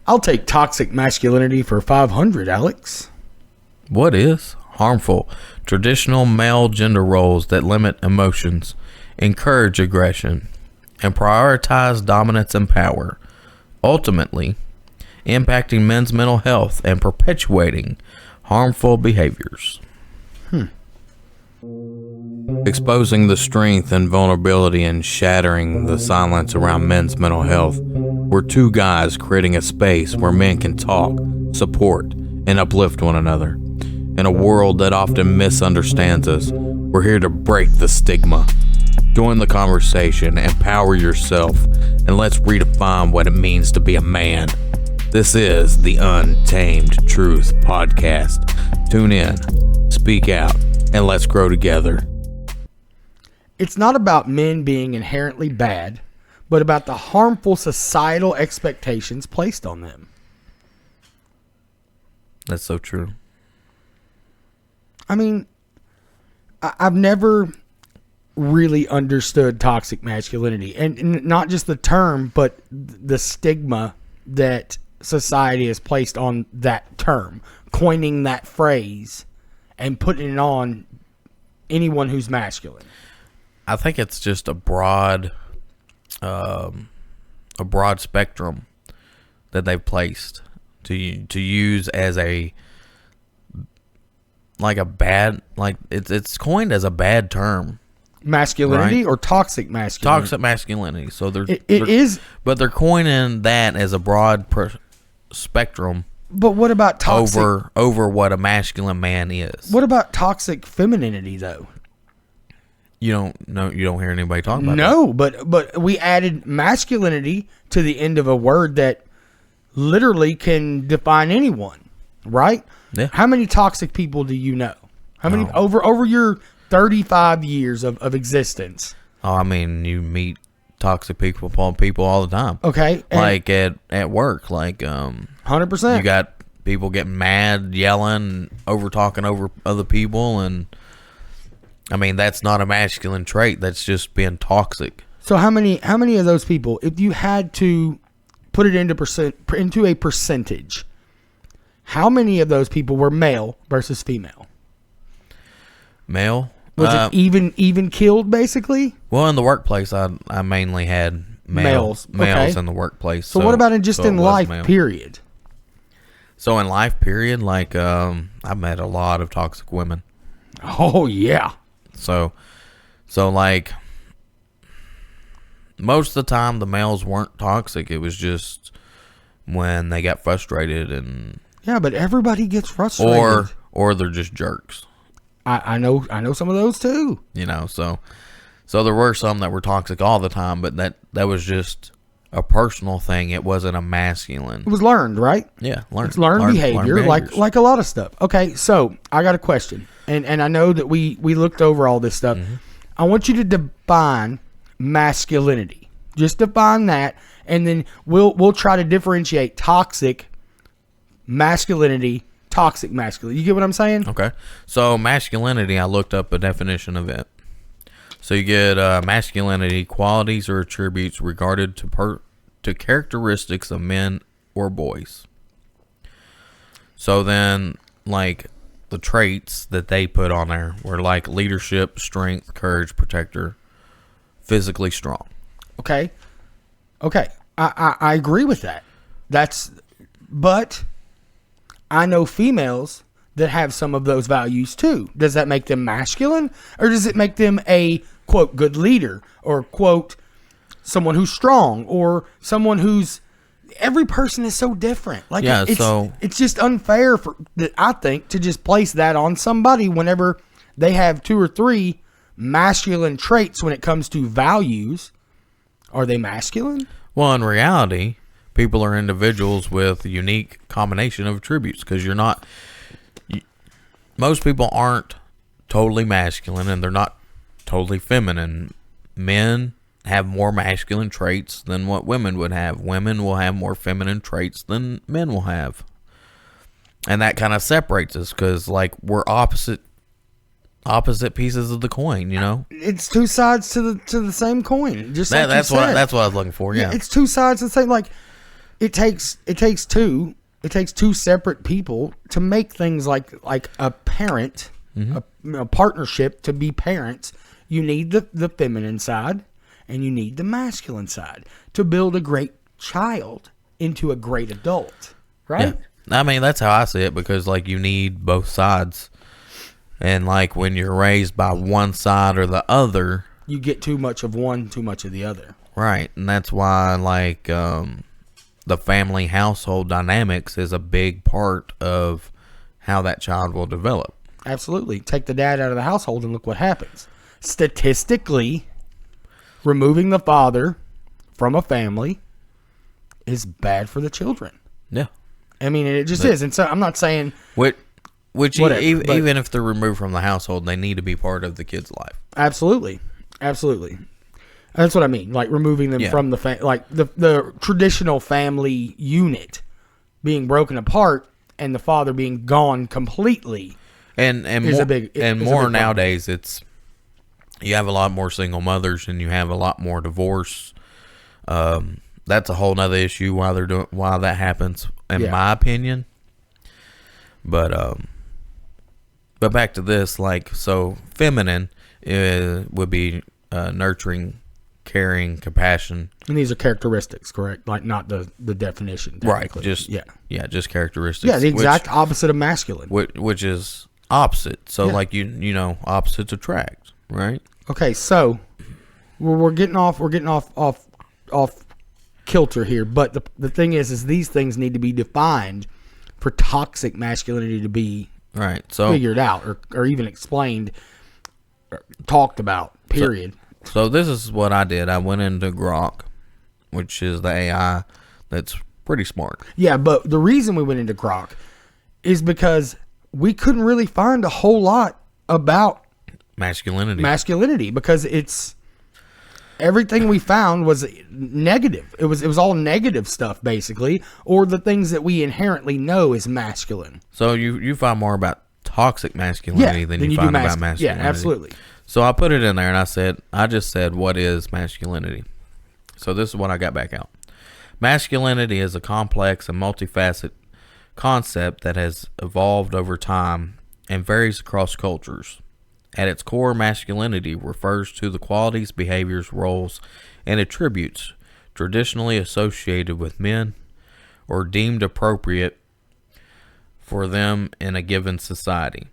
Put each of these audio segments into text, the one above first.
I'll take toxic masculinity for 500, Alex. What is harmful? Traditional male gender roles that limit emotions, encourage aggression, and prioritize dominance and power, ultimately impacting men's mental health and perpetuating harmful behaviors. Exposing the strength and vulnerability and shattering the silence around men's mental health. We're two guys creating a space where men can talk, support, and uplift one another. In a world that often misunderstands us, we're here to break the stigma. Join the conversation, empower yourself, and let's redefine what it means to be a man. This is the Untamed Truth Podcast. Tune in, speak out, and let's grow together. It's not about men being inherently bad, but about the harmful societal expectations placed on them. That's so true. I mean, I've never really understood toxic masculinity, and not just the term, but the stigma that society has placed on that term, coining that phrase and putting it on anyone who's masculine. I think it's just a broad spectrum that they've placed to use as a bad, it's coined as a bad term. Masculinity, right? Or toxic masculinity? Toxic masculinity. So it is, but they're coining that as a broad spectrum. But what about toxic over what a masculine man is? What about toxic femininity, though? You don't hear anybody talk about that. No, but we added masculinity to the end of a word that literally can define anyone, right? Yeah. How many toxic people do you know? How many over your 35 years of existence? Oh, I mean, you meet toxic people all the time. Okay. Like at work, 100%. You got people getting mad, yelling, talking over other people, and I mean, that's not a masculine trait. That's just being toxic. So how many of those people, if you had to put it into a percentage, how many of those people were male versus female? Male? Was it even killed, basically? Well, in the workplace, I mainly had males okay. in the workplace. So what about in life, male. Period? So in life, period, I've met a lot of toxic women. Oh, yeah. So most of the time the males weren't toxic. It was just when they got frustrated and... Yeah, but everybody gets frustrated. Or they're just jerks. I know some of those too. So there were some that were toxic all the time, but that was just a personal thing. It wasn't a masculine. It was learned, right? Yeah, learned. It's learned behavior, like a lot of stuff. Okay, so I got a question, and I know that we looked over all this stuff. Mm-hmm. I want you to define masculinity. Just define that, and then we'll try to differentiate toxic masculinity. Toxic masculinity. You get what I'm saying? Okay. So masculinity, I looked up a definition of it. So you get masculinity, qualities or attributes regarded to characteristics of men or boys. So then, the traits that they put on there were leadership, strength, courage, protector, physically strong. Okay. I agree with that. But I know females that have some of those values too. Does that make them masculine, or does it make them a, quote, good leader, or, quote, someone who's strong, or someone who's... Every person is so different. It's just unfair I think, to just place that on somebody whenever they have 2 or 3 masculine traits when it comes to values. Are they masculine? Well, in reality, people are individuals with a unique combination of attributes, because most people aren't totally masculine and they're not totally feminine. Men have more masculine traits than what women would have. Women will have more feminine traits than men will have. And that kind of separates us, because we're opposite pieces of the coin, It's 2 sides to the same coin. Just that's what I was looking for. Yeah, it's 2 sides of the same. it takes two separate people to make things like a parent, a partnership to be parents. You need the feminine side and you need the masculine side to build a great child into a great adult, right? Yeah. I mean, that's how I see it, because like you need both sides. And like when you're raised by one side or the other, you get too much of one, too much of the other. Right. And that's why like the family household dynamics is a big part of how that child will develop. Absolutely. Take the dad out of the household and look what happens. Statistically, removing the father from a family is bad for the children. Yeah. I mean, it just is. And so I'm not saying... Even if they're removed from the household, they need to be part of the kid's life. Absolutely. Absolutely. That's what I mean. Like removing them from the the traditional family unit being broken apart and the father being gone completely. And more nowadays, it's you have a lot more single mothers and you have a lot more divorce. That's a whole nother issue why that happens, in my opinion. But back to this, like, so feminine would be nurturing, caring, compassion. And these are characteristics, correct? Like not the definition. Right. Just characteristics. Yeah, the exact opposite of masculine. Which is opposite. So like you know, opposites attract, right? Okay, so we're getting off kilter here, but the thing is these things need to be defined for toxic masculinity to be figured out or even explained, or talked about, period. So this is what I did. I went into Grok, which is the AI that's pretty smart. Yeah, but the reason we went into Grok is because we couldn't really find a whole lot about masculinity because it's everything we found was negative. It was all negative stuff basically, or the things that we inherently know is masculine. So you find more about toxic masculinity than you find about masculinity. Yeah, absolutely. So I put it in there and I just said, what is masculinity? So this is what I got back out. Masculinity is a complex and multifaceted concept that has evolved over time and varies across cultures. At its core, masculinity refers to the qualities, behaviors, roles, and attributes traditionally associated with men or deemed appropriate for them in a given society.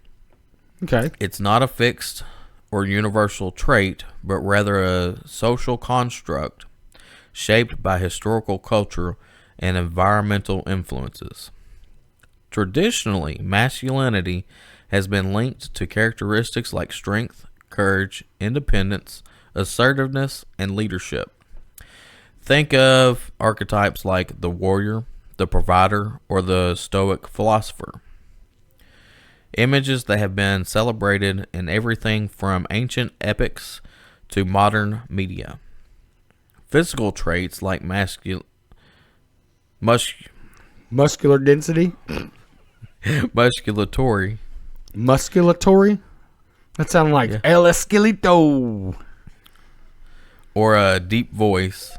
Okay. It's not a fixed or universal trait, but rather a social construct shaped by historical, cultural, and environmental influences. Traditionally, masculinity has been linked to characteristics like strength, courage, independence, assertiveness, and leadership. Think of archetypes like the warrior, the provider, or the stoic philosopher. Images that have been celebrated in everything from ancient epics to modern media. Physical traits like muscular density, musculatory. That sounds like El Esqueleto. Or a deep voice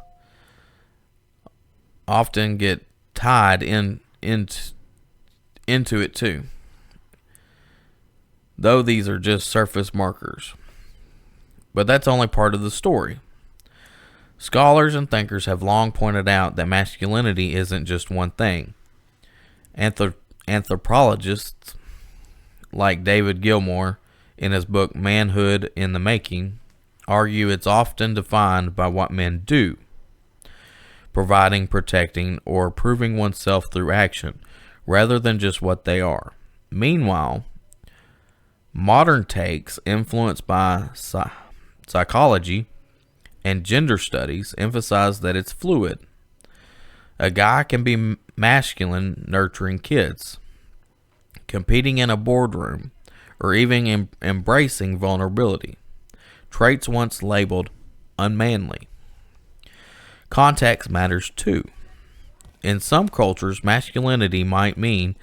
often get tied into it too, though these are just surface markers. But that's only part of the story. Scholars and thinkers have long pointed out that masculinity isn't just one thing. Anthropologists like David Gilmour in his book Manhood in the Making argue it's often defined by what men do, providing, protecting, or proving oneself through action, rather than just what they are. Meanwhile, modern takes influenced by psychology and gender studies emphasize that it's fluid. A guy can be masculine nurturing kids, competing in a boardroom, or even embracing vulnerability, traits once labeled unmanly. Context matters too. In some cultures, masculinity might mean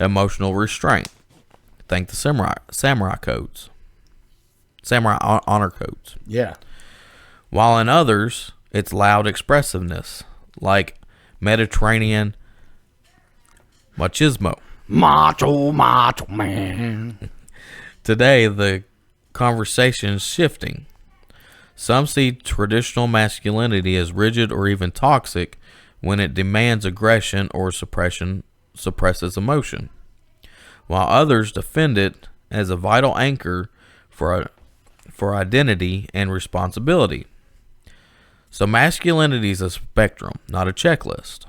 emotional restraint. Think the samurai codes. Samurai honor codes. Yeah. While in others, it's loud expressiveness, like Mediterranean machismo. Macho man. Today, the conversation is shifting. Some see traditional masculinity as rigid or even toxic when it demands aggression or suppresses emotion, while others defend it as a vital anchor for identity and responsibility. So masculinity is a spectrum, not a checklist.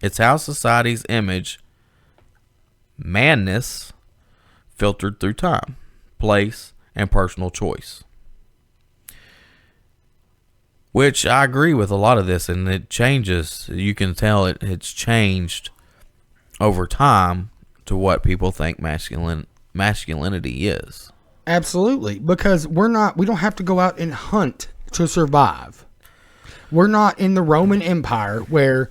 It's how society's image manness filtered through time, place, and personal choice. Which I agree with a lot of this, and it changes. You can tell it's changed over time to what people think masculinity is. Absolutely, because we don't have to go out and hunt to survive. We're not in the Roman Empire where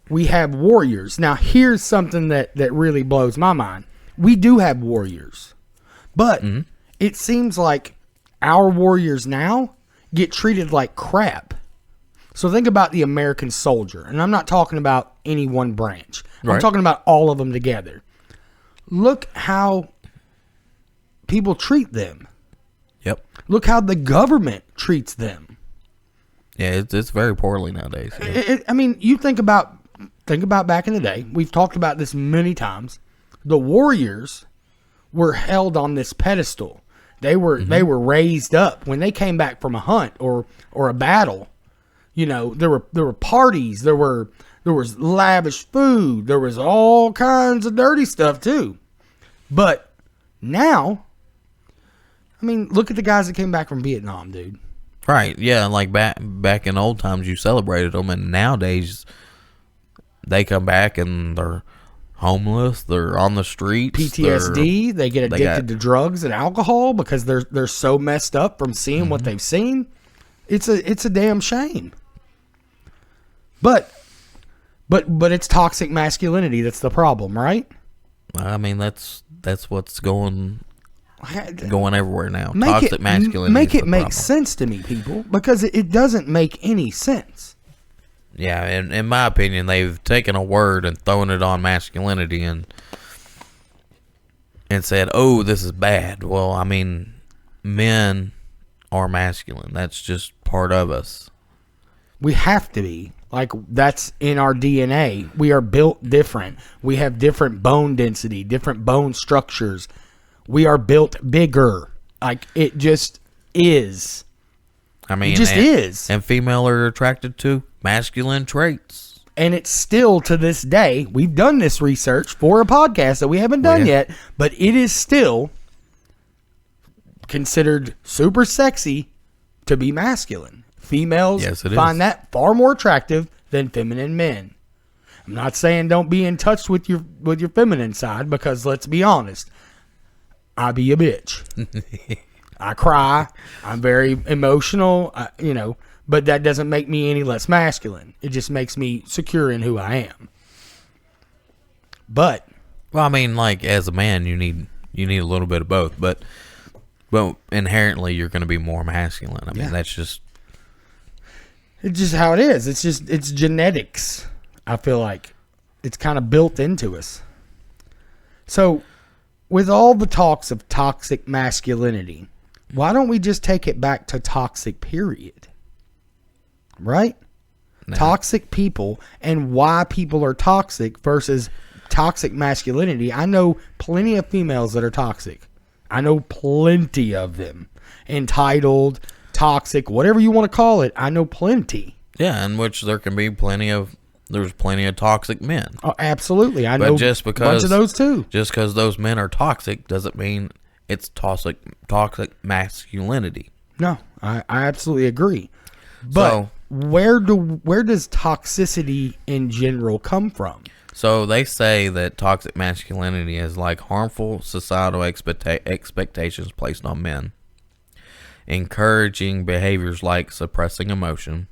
we have warriors. Now, here's something that really blows my mind. We do have warriors, but it seems like our warriors now get treated like crap. So think about the American soldier, and I'm not talking about any one branch. Right. I'm talking about all of them together. Look how people treat them. Yep. Look how the government treats them. Yeah, it's very poorly nowadays. Yeah. I mean, you think about back in the day. We've talked about this many times. The warriors were held on this pedestal. They were raised up when they came back from a hunt or a battle. You know, there were parties. There was lavish food. There was all kinds of dirty stuff too. But now, I mean, look at the guys that came back from Vietnam, dude. Right, yeah, like back in old times you celebrated them, and nowadays they come back and they're homeless, they're on the streets. PTSD, they get addicted to drugs and alcohol because they're so messed up from seeing what they've seen. It's a damn shame. But it's toxic masculinity that's the problem, right? I mean, that's what's going everywhere now. Toxic masculinity. Make it make sense to me, people, because it doesn't make any sense. Yeah, in my opinion, they've taken a word and thrown it on masculinity and said, "Oh, this is bad." Well, I mean, men are masculine. That's just part of us. We have to be. Like, that's in our DNA. We are built different. We have different bone density, different bone structures. We are built bigger. Like, it just is. I mean, it just is. And female are attracted to masculine traits. And it's still, to this day, we've done this research for a podcast that we haven't done yet, but it is still considered super sexy to be masculine. Females find that far more attractive than feminine men. I'm not saying don't be in touch with your feminine side, because let's be honest, I be a bitch. I cry. I'm very emotional, but that doesn't make me any less masculine. It just makes me secure in who I am. But, well, I mean, like, as a man, you need a little bit of both, but inherently you're going to be more masculine. I mean, that's just... It's just how it is. It's genetics. I feel like it's kind of built into us. So, with all the talks of toxic masculinity, why don't we just take it back to toxic, period? Right? No. Toxic people and why people are toxic versus toxic masculinity. I know plenty of females that are toxic. I know plenty of them. Entitled, toxic, whatever you want to call it. I know plenty. Yeah, in which there can be plenty of toxic men. Oh, absolutely. I know just because, a bunch of those too. Just because those men are toxic doesn't mean it's toxic masculinity. No, I absolutely agree. But where does toxicity in general come from? So they say that toxic masculinity is like harmful societal expectations placed on men, encouraging behaviors like suppressing emotion,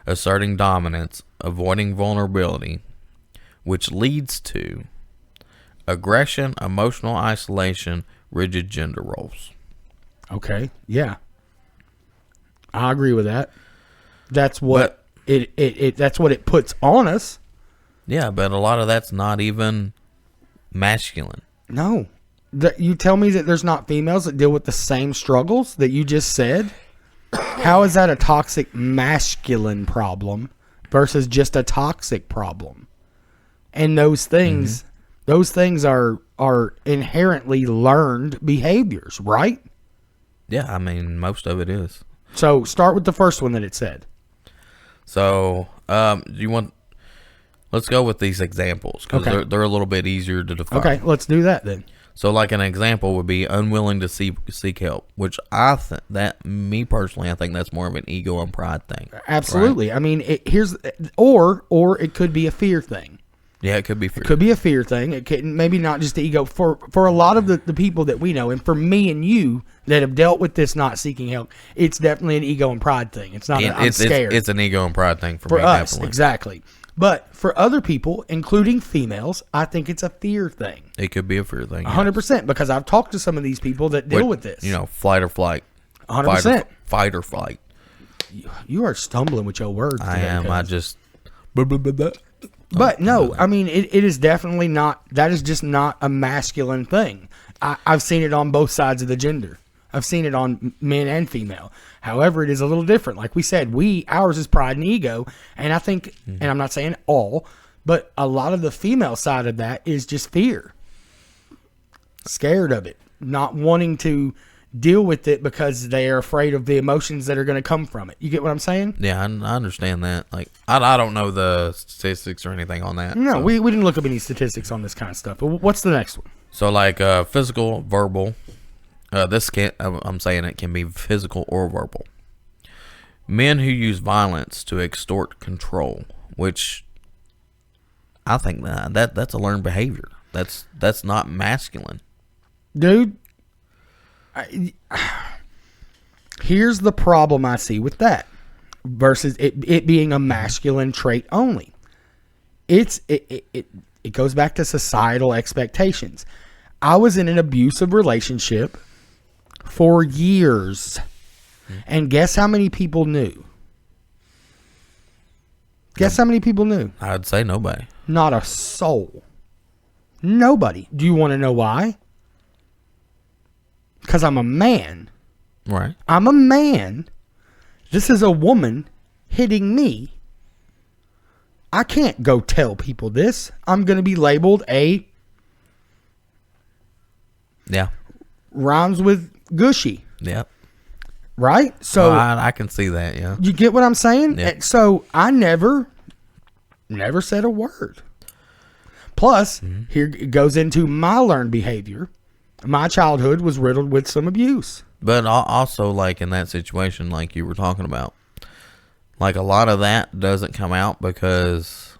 asserting dominance, avoiding vulnerability, which leads to aggression, emotional isolation, rigid gender roles. Okay, yeah. I agree with that. That's what that's what it puts on us. Yeah, but a lot of that's not even masculine. No. You tell me that there's not females that deal with the same struggles that you just said? How is that a toxic masculine problem versus just a toxic problem? And those things are inherently learned behaviors, right? Yeah, I mean, most of it is. So start with the first one that it said. So, let's go with these examples because they're a little bit easier to define. Okay, let's do that then. So, like an example would be unwilling to seek help, which me personally, I think that's more of an ego and pride thing. Absolutely. Right? I mean, or it could be a fear thing. Yeah, it could be fear. It could be a fear thing. It could maybe not just the ego. For a lot of the people that we know, and for me and you that have dealt with this not seeking help, it's definitely an ego and pride thing. It's not I'm scared. It's an ego and pride thing for me, us, definitely. Exactly. But for other people, including females, I think it's a fear thing. It could be a fear thing. 100%, because I've talked to some of these people that deal with this. Flight or flight. 100%. Fight or flight. You are stumbling with your words today. I am. I just... But no, I mean, it is definitely not, that is just not a masculine thing. I've seen it on both sides of the gender. I've seen it on men and female. However, it is a little different. Like we said, ours is pride and ego. And I think, and I'm not saying all, but a lot of the female side of that is just fear. Scared of it. Not wanting to deal with it because they are afraid of the emotions that are going to come from it. You get what I'm saying? Yeah, I understand that. Like, I don't know the statistics or anything on that. No, we didn't look up any statistics on this kind of stuff. But what's the next one? So, like, physical, verbal. I'm saying it can be physical or verbal. Men who use violence to extort control, which I think that's a learned behavior. That's not masculine. Dude, here's the problem I see with that versus it being a masculine trait only. It goes back to societal expectations. I was in an abusive relationship for years, and guess how many people knew? Guess how many people knew? I'd say nobody. Not a soul. Nobody. Do you want to know why? Because I'm a man. Right. I'm a man. This is a woman hitting me. I can't go tell people this. I'm going to be labeled a... Yeah. Rhymes with gushy. Yep. Right? So I can see that, yeah. You get what I'm saying? Yep. So I never said a word. Plus, here it goes into my learned behavior. My childhood was riddled with some abuse. But also, like, in that situation, like you were talking about, like, a lot of that doesn't come out because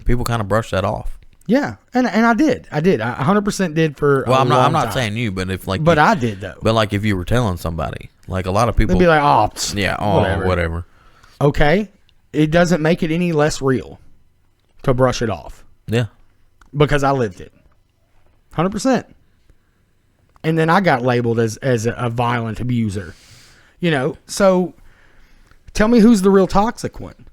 people kind of brush that off. Yeah, and I did. I 100% did for well, a I'm long not time. saying you, but if like, but I did though. But like, if you were telling somebody, like a lot of people, they'd be like, "Oh, yeah, whatever." Okay, it doesn't make it any less real to brush it off. Yeah, because I lived it, 100%. And then I got labeled as a violent abuser. You know, so tell me who's the real toxic one.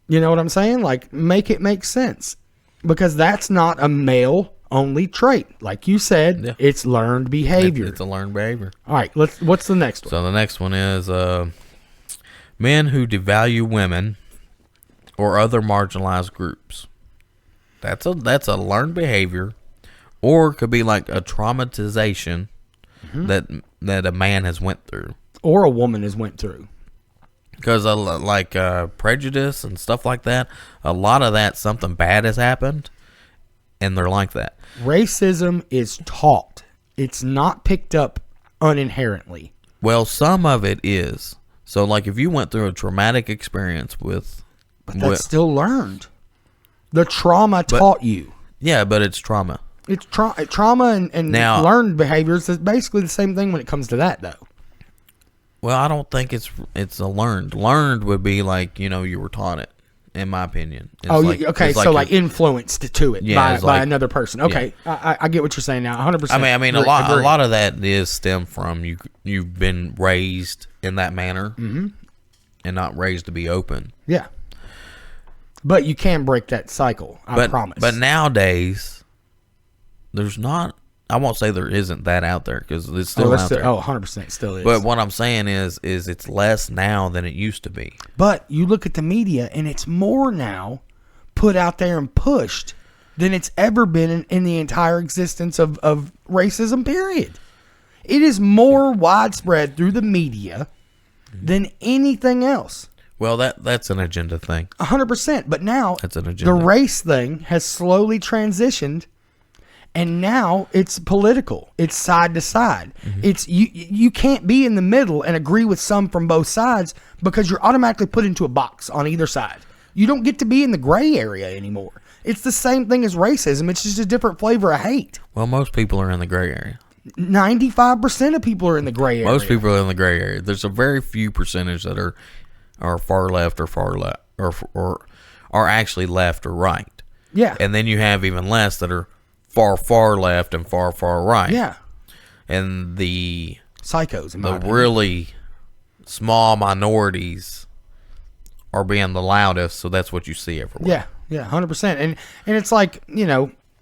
You know what I'm saying? Like, make it make sense. Because that's not a male-only trait. Like you said, yeah. It's learned behavior. It's a learned behavior. All right, what's the next one? So the next one is men who devalue women or other marginalized groups. That's a learned behavior, or it could be like a traumatization that a man has went through, or a woman has went through. Because like prejudice and stuff like that, a lot of that, something bad has happened, and they're like that. Racism is taught. It's not picked up uninherently. Well, some of it is. So, like, if you went through a traumatic experience with... But that's still learned. The trauma taught you. Yeah, but it's trauma. It's trauma and now, learned behaviors is basically the same thing when it comes to that, though. Well, I don't think it's a learned. Learned would be like, you know, you were taught it, in my opinion. It's okay, so like influenced to it by another person. Okay, yeah. I get what you're saying now, 100%. I mean, a lot of that is stemmed from you've been raised in that manner, and not raised to be open. Yeah. But you can break that cycle, I promise. But nowadays, there's not, I won't say there isn't that out there, because it's still out there. 100% still is. But what I'm saying is it's less now than it used to be. But you look at the media, and it's more now put out there and pushed than it's ever been in the entire existence of racism, period. It is more widespread through the media than anything else. Well, that's an agenda thing. 100%. But now That's an agenda. the race thing has slowly transitioned, and now it's political. It's side to side. It's you can't be in the middle and agree with some from both sides, because you're automatically put into a box on either side. You don't get to be in the gray area anymore. It's the same thing as racism. It's just a different flavor of hate. Well, most people are in the gray area. 95% of people are in the gray area. Most people are in the gray area. There's a very few percentage that are far left or far left, or are actually left or right. Yeah. And then you have even less that are far left and far right. Yeah. And the Psychos, in my the opinion. really small minorities are being the loudest, so that's what you see everywhere. Yeah, 100%. And it's like,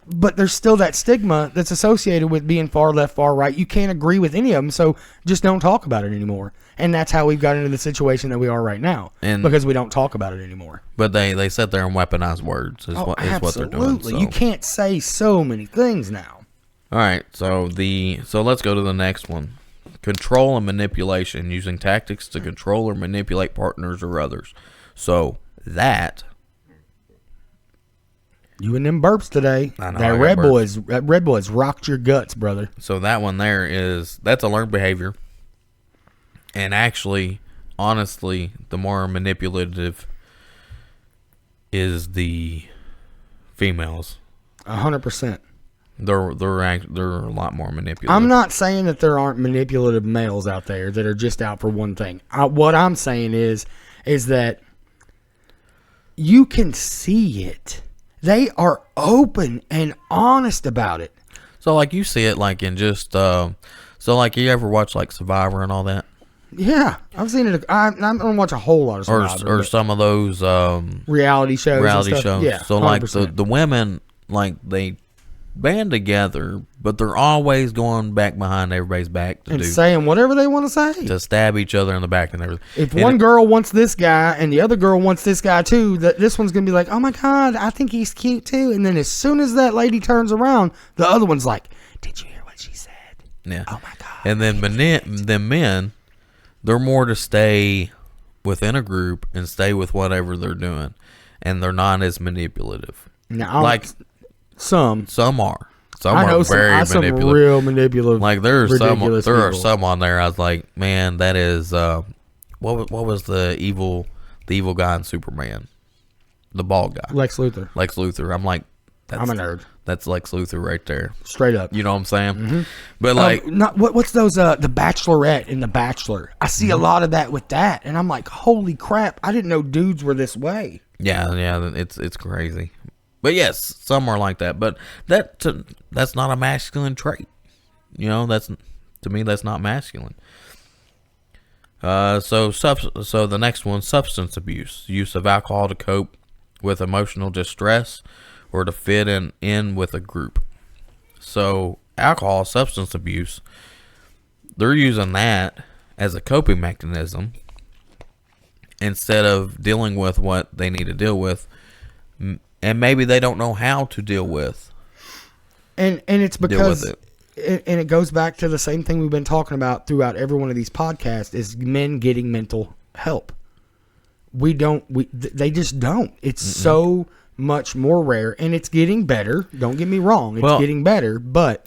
but there's still that stigma that's associated with being far left, far right. You can't agree with any of them, so just don't talk about it anymore. And that's how we've got into the situation that we are right now, because we don't talk about it anymore. But they sit there and weaponize words is what they're doing. Absolutely. So. You can't say so many things now. All right, so let's go to the next one. Control and manipulation, using tactics to control or manipulate partners or others. So that... You and them burps today. I know, That Red Boys rocked your guts, brother. So that one there that's a learned behavior. And actually, honestly, the more manipulative is the females. 100%. They're a lot more manipulative. I'm not saying that there aren't manipulative males out there that are just out for one thing. What I'm saying is that you can see it. They are open and honest about it. So like you see it like in just so like you ever watch like Survivor and all that? Yeah, I've seen it. I don't watch a whole lot of Survivor, or some of those reality shows. Reality shows. Yeah, so 100%. like the women, like they band together, but they're always going back behind everybody's back and saying whatever they want to say, to stab each other in the back and everything. If one girl wants this guy and the other girl wants this guy too, this one's gonna be like, "Oh my god, I think he's cute too." And then as soon as that lady turns around, the other one's like, "Did you hear what she said?" Yeah. Oh my god. And then men, they're more to stay within a group and stay with whatever they're doing, and they're not as manipulative. Now, like some are. Some I know are very some manipulative. real manipulative. Like there are people. some on there. I was like, man, that is what was the evil guy in Superman, the bald guy, Lex Luthor. Lex Luthor. I'm like, I'm a nerd. That's Lex Luthor right there, straight up. You know what I'm saying? But like, what's those? The Bachelorette and The Bachelor. I see a lot of that with that, and I'm like, holy crap! I didn't know dudes were this way. Yeah, it's crazy. But yes, some are like that. But that's not a masculine trait. You know, to me that's not masculine. So the next one, substance abuse, use of alcohol to cope with emotional distress or to fit in with a group. So alcohol, substance abuse, they're using that as a coping mechanism instead of dealing with what they need to deal with. And maybe they don't know how to deal with. And it's because deal with and it goes back to the same thing we've been talking about throughout every one of these podcasts is men getting mental help. They just don't. It's so much more rare, and it's getting better. Don't get me wrong. It's getting better, but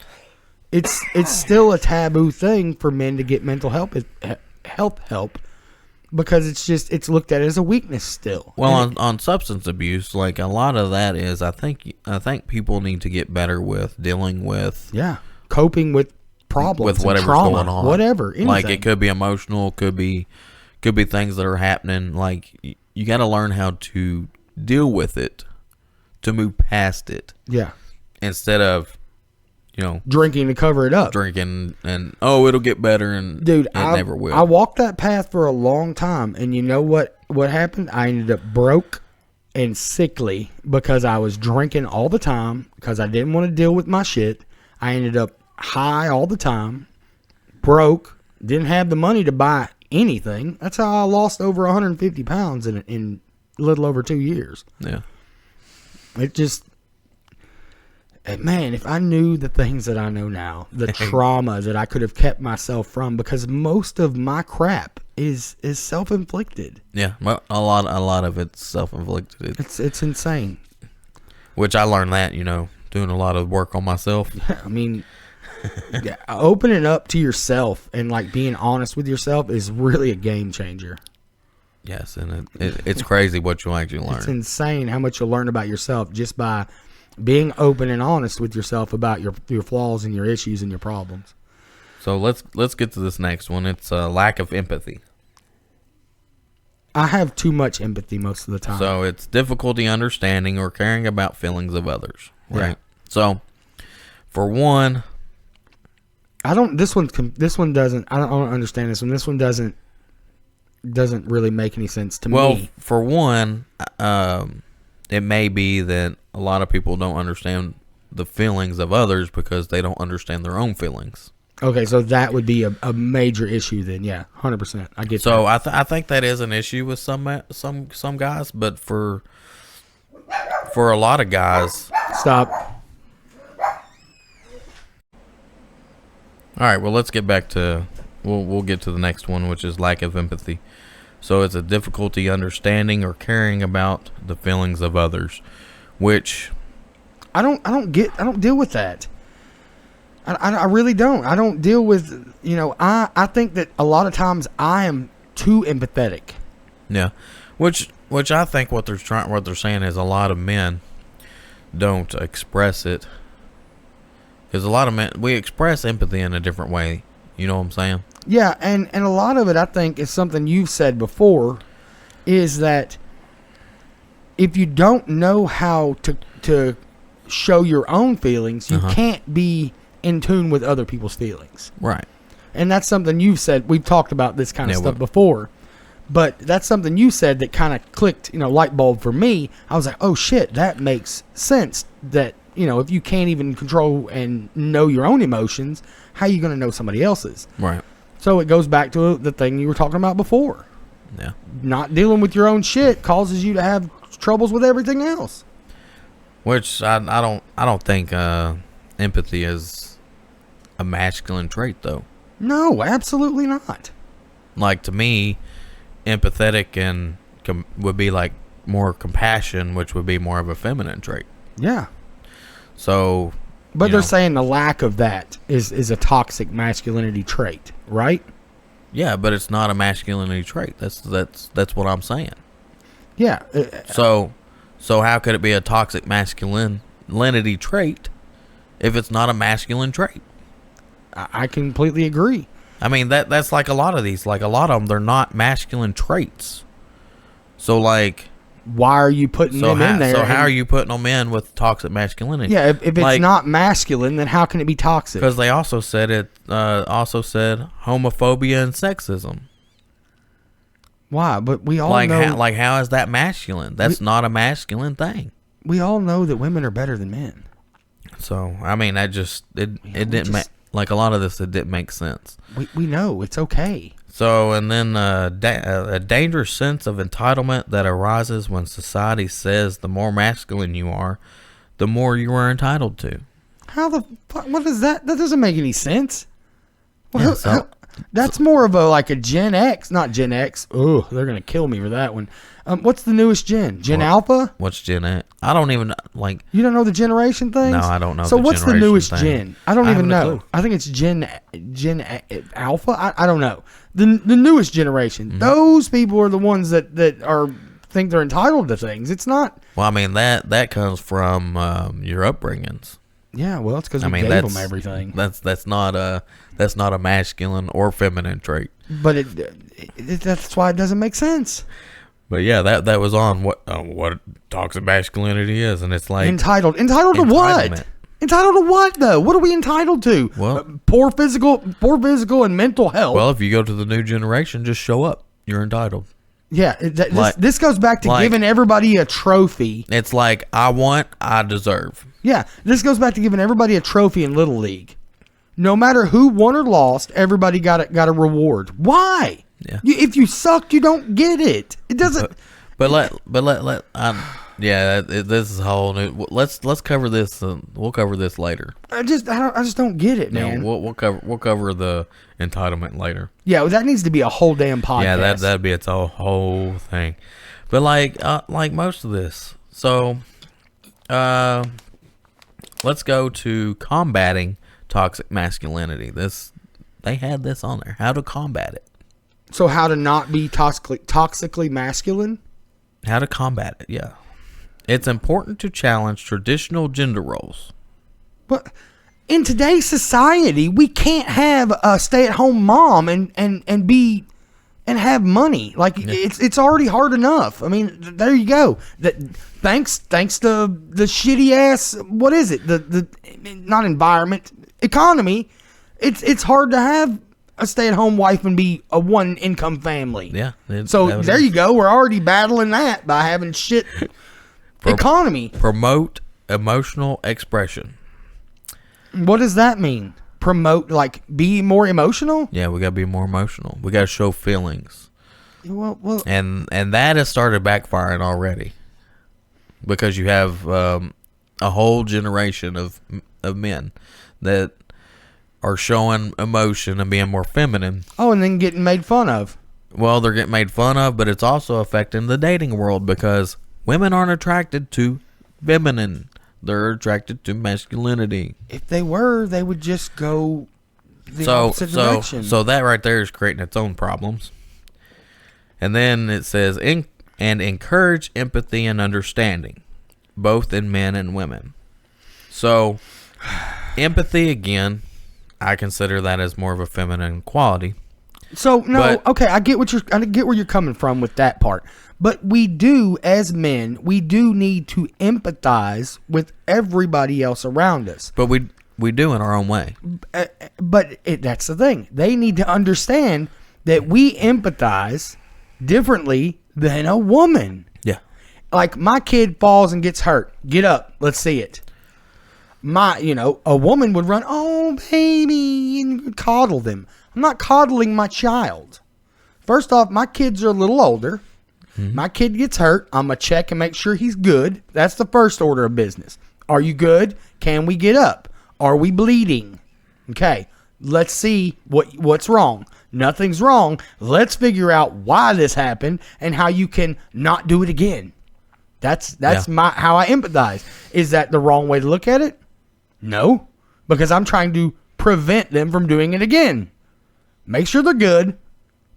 it's still a taboo thing for men to get mental help because it's looked at as a weakness still. Well, on substance abuse, like a lot of that is, I think people need to get better with dealing with coping with problems, with whatever's trauma, going on, whatever. Anything. Like it could be emotional, could be things that are happening. Like you got to learn how to deal with it, to move past it. Yeah. Instead of drinking to cover it up. Drinking and it'll get better, and dude, it never will. I walked that path for a long time, and you know what happened? I ended up broke and sickly because I was drinking all the time because I didn't want to deal with my shit. I ended up high all the time, broke, didn't have the money to buy anything. That's how I lost over 150 pounds in a little over 2 years. Yeah. It just, man, if I knew the things that I know now, the trauma that I could have kept myself from, because most of my crap is self-inflicted. Yeah, well, a lot of it's self-inflicted. It's insane. Which I learned that, doing a lot of work on myself. I mean, opening up to yourself and like being honest with yourself is really a game changer. Yes, and it's crazy what you'll actually learn. It's insane how much you'll learn about yourself just by being open and honest with yourself about your flaws and your issues and your problems. So let's get to this next one. It's a lack of empathy. I have too much empathy most of the time. So it's difficulty understanding or caring about feelings of others, right? Yeah. So for one, I don't understand this one. This one doesn't really make any sense to me. Well, for one, it may be that a lot of people don't understand the feelings of others because they don't understand their own feelings. Okay, so that would be a major issue then. Yeah, 100%. I get so that. I think that is an issue with some guys, but for a lot of guys. Stop. All right, well, let's get back to we'll get to the next one, which is lack of empathy. So it's a difficulty understanding or caring about the feelings of others, which I don't deal with that. I really don't. I don't deal with, I think that a lot of times I am too empathetic. Yeah. Which I think what they're saying is a lot of men don't express it. Because a lot of men, we express empathy in a different way. You know what I'm saying? Yeah, and a lot of it, I think, is something you've said before, is that if you don't know how to show your own feelings, you can't be in tune with other people's feelings. Right. And that's something you've said. We've talked about this kind of stuff before. But that's something you said that kind of clicked, light bulb for me. I was like, oh, shit, that makes sense. That, if you can't even control and know your own emotions, how are you going to know somebody else's? Right. So it goes back to the thing you were talking about before. Yeah. Not dealing with your own shit causes you to have troubles with everything else. Which I don't think empathy is a masculine trait, though. No, absolutely not. Like, to me, empathetic and would be like more compassion, which would be more of a feminine trait. Yeah. So, but they're saying the lack of that is a toxic masculinity trait, right? Yeah, but it's not a masculinity trait. That's what I'm saying. Yeah. So how could it be a toxic masculinity trait if it's not a masculine trait? I completely agree. I mean, that's like a lot of these. Like, a lot of them, they're not masculine traits. So, like, why are you putting them in there? So how are you putting them in with toxic masculinity? Yeah, if it's not masculine, then how can it be toxic? Because they also said homophobia and sexism. Why? But we all know. How is that masculine? That's not a masculine thing. We all know that women are better than men. So, I mean, it didn't make, like, a lot of this, it didn't make sense. We know it's okay. So, and then a dangerous sense of entitlement that arises when society says the more masculine you are, the more you are entitled to. How the fuck? What is that? That doesn't make any sense. Well, that's more of a Gen X, not Gen X. Oh, they're gonna kill me for that one. What's the newest gen? Alpha? What's Gen X? I don't even like. You don't know the generation things? No, I don't know. So what's the newest thing. gen? I don't even know. I think it's Gen Alpha. I don't know. The newest generation. Mm-hmm. Those people are the ones that think they're entitled to things. It's not. Well, I mean that comes from your upbringings. Yeah, well, it's because we gave them everything. That's not a masculine or feminine trait. But that's why it doesn't make sense. But yeah, that was on what toxic masculinity is, and it's like entitled to what? Entitled to what though? What are we entitled to? Well, poor physical and mental health. Well, if you go to the new generation, just show up. You're entitled. Yeah, this goes back to giving everybody a trophy. It's like, I want, I deserve. Yeah, this goes back to giving everybody a trophy in Little League. No matter who won or lost, everybody got a reward. Why? Yeah. If you suck, you don't get it. It doesn't. This is a whole new. Let's cover this. We'll cover this later. I just don't get it, man. We'll cover the entitlement later. Yeah, that needs to be a whole damn podcast. Yeah, that'd be its whole thing. But like most of this, so let's go to combating toxic masculinity. They had this on there. How to combat it. So how to not be toxically masculine? How to combat it, yeah. It's important to challenge traditional gender roles. But in today's society, we can't have a stay-at-home mom and have money. Like it's already hard enough. I mean, there you go. Thanks to the shitty ass. What is it? The not environment, economy. It's hard to have a stay-at-home wife and be a one-income family. Yeah. So there you go. We're already battling that by having shit economy. Promote emotional expression. What does that mean? Promote, like, be more emotional? Yeah, we gotta be more emotional. We gotta show feelings. Well, and that has started backfiring already, because you have a whole generation of men that are showing emotion and being more feminine. Oh, and then getting made fun of. Well, they're getting made fun of, but it's also affecting the dating world, because women aren't attracted to feminine. They're attracted to masculinity. If they were, they would just go the opposite direction. So that right there is creating its own problems. And then it says, and encourage empathy and understanding, both in men and women. So empathy, again, I consider that as more of a feminine quality. So okay, I get where you're coming from with that part. But we do, as men, need to empathize with everybody else around us. But we do in our own way. But that's the thing. They need to understand that we empathize differently than a woman. Yeah. Like, my kid falls and gets hurt. Get up. Let's see it. A woman would run, oh, baby, and coddle them. I'm not coddling my child. First off, my kids are a little older. Mm-hmm. My kid gets hurt. I'm going to check and make sure he's good. That's the first order of business. Are you good? Can we get up? Are we bleeding? Okay, let's see what's wrong. Nothing's wrong. Let's figure out why this happened and how you can not do it again. That's how I empathize. Is that the wrong way to look at it? No, because I'm trying to prevent them from doing it again. Make sure they're good.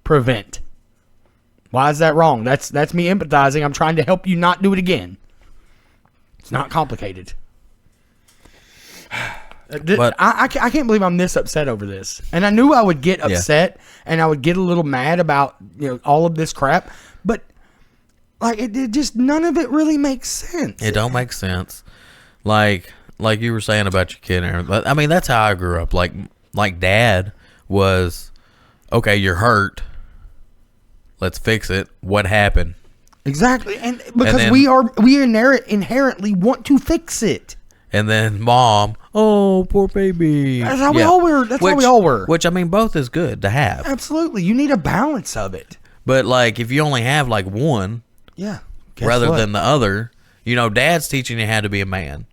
Prevent. Why is that wrong? That's me empathizing. I'm trying to help you not do it again. It's not complicated. But I can't believe I'm this upset over this. And I knew I would get upset and I would get a little mad about all of this crap. But like it just none of it really makes sense. It don't make sense. Like you were saying about your kid, Aaron. I mean, that's how I grew up. Like Dad was, okay, you're hurt. Let's fix it. What happened? Exactly, and because we inherently want to fix it. And then Mom, oh, poor baby. That's how we all were. How we all were. Which, I mean, both is good to have. Absolutely, you need a balance of it. But like, if you only have like one, rather than the other, Dad's teaching you how to be a man.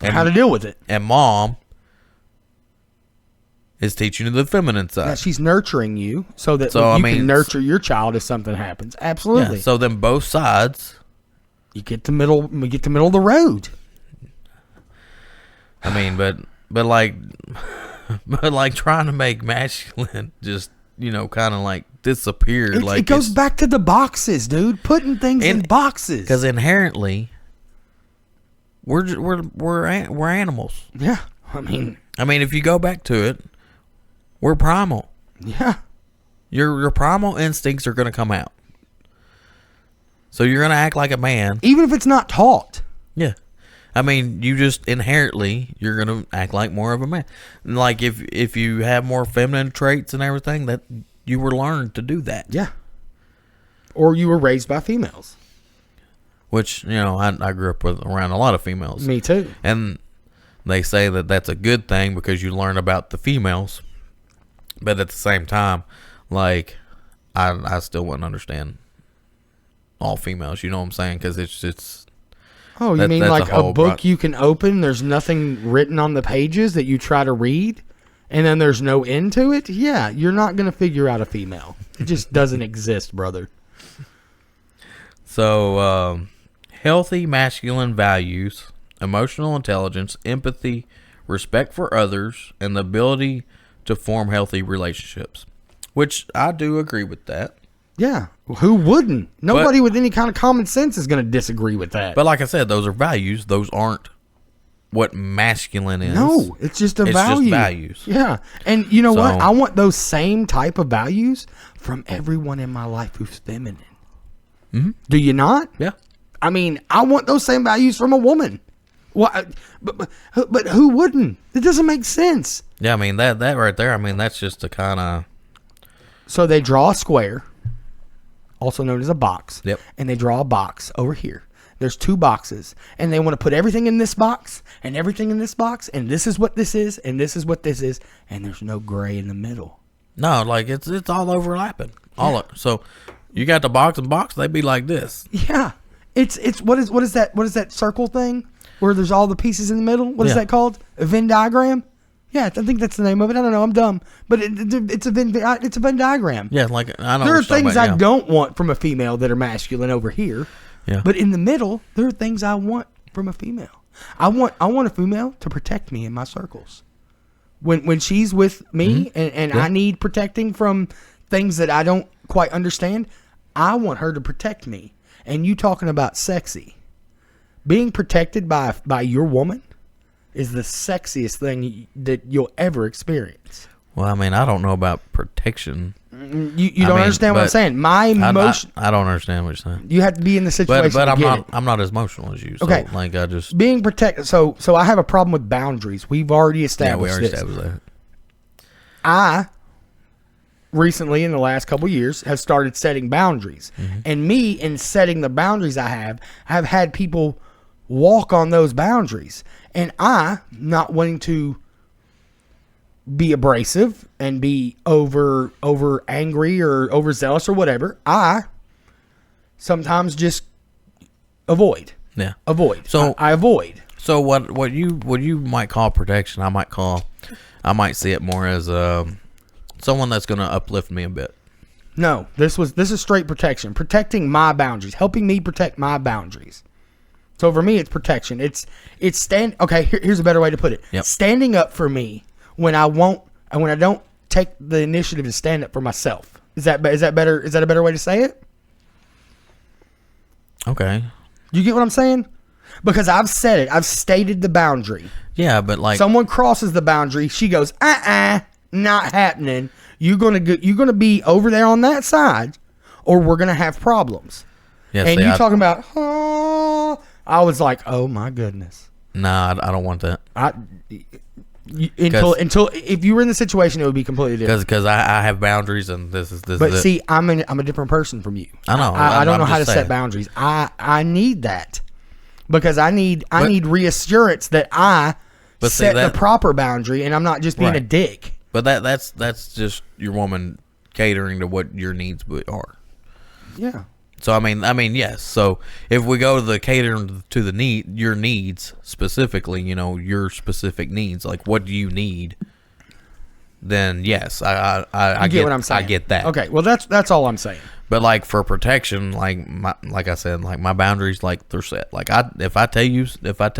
And how to deal with it. And Mom is teaching you the feminine side. Yeah, she's nurturing you so that you can nurture your child if something happens. Absolutely. Yeah, so then both sides, you get the middle of the road. I mean, but like trying to make masculine just kind of like disappear. It goes back to the boxes, dude. Putting things in boxes. Because inherently, we're animals. Yeah, I mean, if you go back to it, we're primal. Yeah, your primal instincts are going to come out. So you're going to act like a man, even if it's not taught. Yeah, I mean, you just inherently, you're going to act like more of a man. Like if you have more feminine traits and everything, that you were learned to do that. Yeah. Or you were raised by females. Which, I grew up around a lot of females. Me too. And they say that that's a good thing because you learn about the females. But at the same time, like, I still wouldn't understand all females. You know what I'm saying? Because it's. Oh, you mean like a book you can open? There's nothing written on the pages that you try to read, and then there's no end to it? Yeah, you're not going to figure out a female. It just doesn't exist, brother. So, healthy masculine values, emotional intelligence, empathy, respect for others, and the ability to form healthy relationships. Which I do agree with that. Yeah. Who wouldn't? Nobody with any kind of common sense is going to disagree with that. But like I said, those are values. Those aren't what masculine is. No, it's just a value. It's just values. Yeah. And you know what? I want those same type of values from everyone in my life who's feminine. Mm-hmm. Do you not? Yeah. I mean, I want those same values from a woman. Well, but who wouldn't? It doesn't make sense. Yeah, I mean, that right there, I mean, that's just a kind of... So they draw a square, also known as a box. Yep. And they draw a box over here. There's two boxes. And they want to put everything in this box and everything in this box. And this is what this is. And this is what this is. And there's no gray in the middle. No, like it's all overlapping. So you got the box and box, they'd be like this. Yeah. It's what is that circle thing where there's all the pieces in the middle? What is that called? A Venn diagram? Yeah, I think that's the name of it. I don't know. I'm dumb, but it's a Venn diagram. Yeah, like I know. There are things I don't want from a female that are masculine over here. Yeah. But in the middle, there are things I want from a female. I want a female to protect me in my circles. When she's with me and I need protecting from things that I don't quite understand, I want her to protect me. And you talking about sexy. Being protected by your woman is the sexiest thing that you'll ever experience. Well, I mean, I don't know about protection. You don't understand what I'm saying. My emotion. I don't understand what you're saying. You have to be in the situation. But I'm not as emotional as you. So, okay. Like I just being protected. So I have a problem with boundaries. We've already established that. I recently, in the last couple of years, have started setting boundaries, and me in setting the boundaries I have had people walk on those boundaries, and I, not wanting to be abrasive and be over angry or overzealous or whatever, I sometimes just avoid. Yeah. Avoid. So I avoid. So what you might call protection, I might see it more as someone that's going to uplift me a bit. No, this is straight protection. Protecting my boundaries, helping me protect my boundaries. So for me, it's protection. It's okay. Here's a better way to put it. Yep. Standing up for me when I don't take the initiative to stand up for myself. Is that better? Is that a better way to say it? Okay. You get what I'm saying? Because I've said it. I've stated the boundary. Yeah, but like someone crosses the boundary, she goes, not happening. You're gonna be over there on that side, or we're gonna have problems. Yeah, and you talking about? I was like, oh my goodness. Nah, I don't want that. Until if you were in the situation, it would be completely different. Because I have boundaries, and this is. But see, I'm a different person from you. I know. I don't know how to set boundaries. I need that because I need reassurance that I set the proper boundary, and I'm not just being a dick. But that's just your woman catering to what your needs are. Yeah. So I mean, yes. So if we go to the catering to your needs specifically, your specific needs, like what do you need? Then yes, I get what I'm saying. I get that. Okay, well that's all I'm saying. But like for protection, like I said, like my boundaries, like they're set. Like if I tell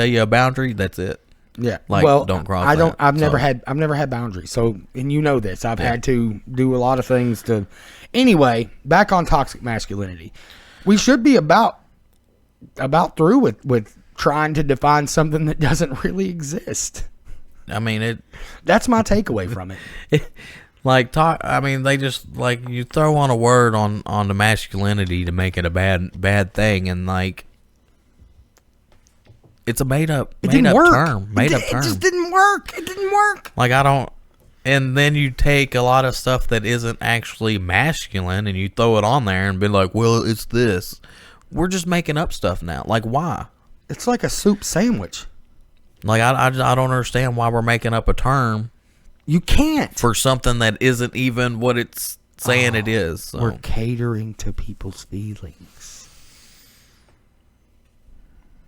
you a boundary, that's it. Yeah. Like don't cross. I've never had boundaries. So and you know this. I've had to do a lot of things to. Anyway, back on toxic masculinity. We should be about through with trying to define something that doesn't really exist. I mean that's my takeaway from it. They just like you throw on a word on the masculinity to make it a bad thing, and like it's a made up It didn't work. term. Made up term. It just didn't work. It didn't work. Like, I don't. And then you take a lot of stuff that isn't actually masculine and you throw it on there and be like, well, it's this. We're just making up stuff now. Like, why? It's like a soup sandwich. Like, I don't understand why we're making up a term. You can't. For something that isn't even what it's saying it is. So. We're catering to people's feelings.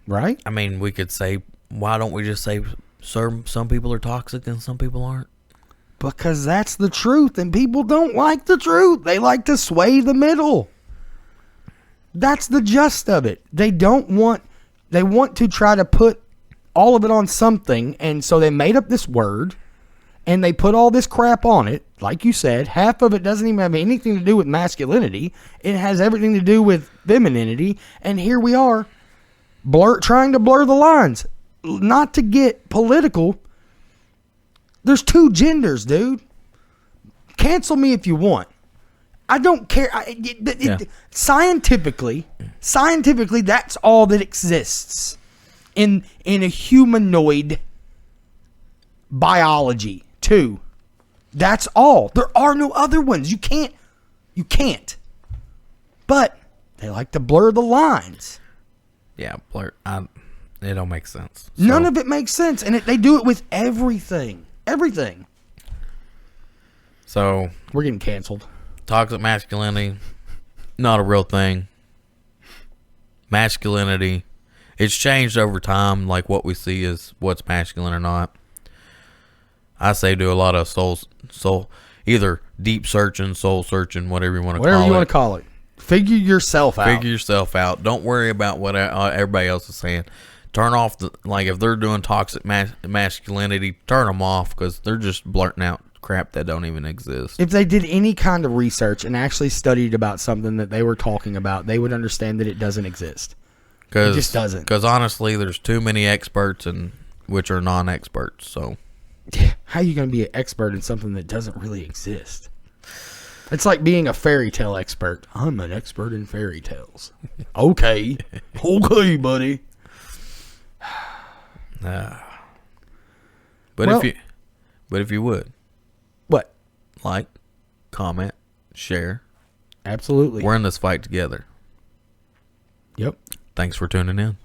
Right? I mean, we could say, why don't we just say some people are toxic and some people aren't? Because that's the truth, and people don't like the truth. They like to sway the middle. That's the gist of it. They want to try to put all of it on something, and so they made up this word, and they put all this crap on it. Like you said, half of it doesn't even have anything to do with masculinity. It has everything to do with femininity, and here we are, trying to blur the lines. Not to get political, there's two genders, dude. Cancel me if you want. I don't care. Scientifically, that's all that exists in a humanoid biology, too. That's all. There are no other ones. You can't. But they like to blur the lines. Yeah, blur. It don't make sense. So, none of it makes sense, and they do it with everything. Everything. So we're getting canceled. Toxic masculinity, not a real thing. Masculinity, it's changed over time. Like, what we see is what's masculine or not. I say do a lot of soul, either deep searching, soul searching, whatever you want to call it. Whatever you want to call it. Figure yourself out. Figure yourself out. Don't worry about what everybody else is saying. Turn off if they're doing toxic masculinity, turn them off, because they're just blurting out crap that don't even exist. If they did any kind of research and actually studied about something that they were talking about, they would understand that it doesn't exist. It just doesn't. Because honestly, there's too many experts and which are non-experts. So how are you going to be an expert in something that doesn't really exist? It's like being a fairy tale expert. I'm an expert in fairy tales. Okay, buddy. But if you would, what? Like, comment, share. Absolutely. We're in this fight together. Yep. Thanks for tuning in.